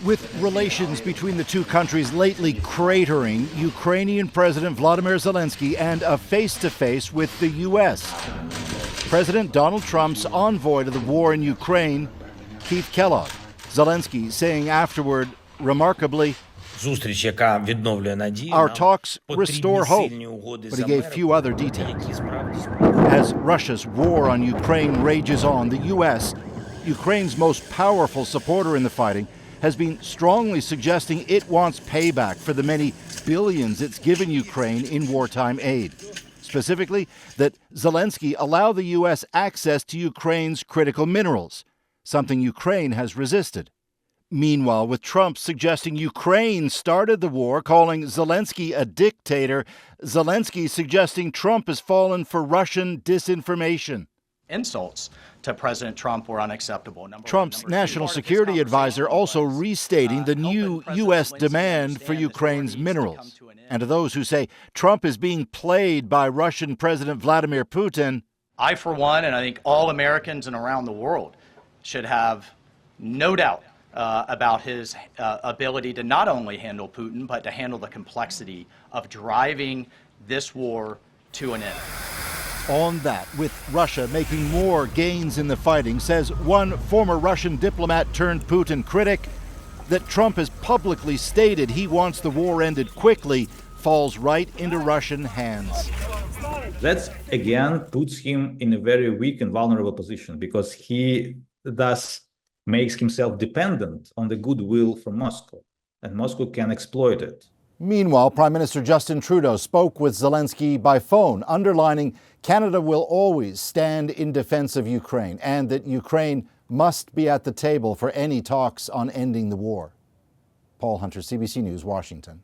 With relations between the two countries lately cratering, Ukrainian President Volodymyr Zelenskyy and a face-to-face with the U.S. President Donald Trump's envoy to the war in Ukraine, Keith Kellogg. Zelenskyy saying afterward, remarkably, our talks restore hope, but he gave few other details. As Russia's war on Ukraine rages on, the U.S., Ukraine's most powerful supporter in the fighting, has been strongly suggesting it wants payback for the many billions it's given Ukraine in wartime aid. Specifically, that Zelenskyy allow the U.S. access to Ukraine's critical minerals, something Ukraine has resisted. Meanwhile, with Trump suggesting Ukraine started the war, calling Zelenskyy a dictator, Zelenskyy suggesting Trump has fallen for Russian disinformation. Insults to President Trump were unacceptable. Trump's national security advisor also restating the new U.S. demand for Ukraine's minerals. And to those who say Trump is being played by Russian President Vladimir Putin, I, for one, and I think all Americans and around the world should have no doubt about his ability to not only handle Putin, but to handle the complexity of driving this war to an end. On that, with Russia making more gains in the fighting, says one former Russian diplomat turned Putin critic, that Trump has publicly stated he wants the war ended quickly falls right into Russian hands. That, again, puts him in a very weak and vulnerable position because he thus makes himself dependent on the goodwill from Moscow, and Moscow can exploit it. Meanwhile, Prime Minister Justin Trudeau spoke with Zelenskyy by phone, underlining Canada will always stand in defense of Ukraine and that Ukraine must be at the table for any talks on ending the war. Paul Hunter, CBC News, Washington.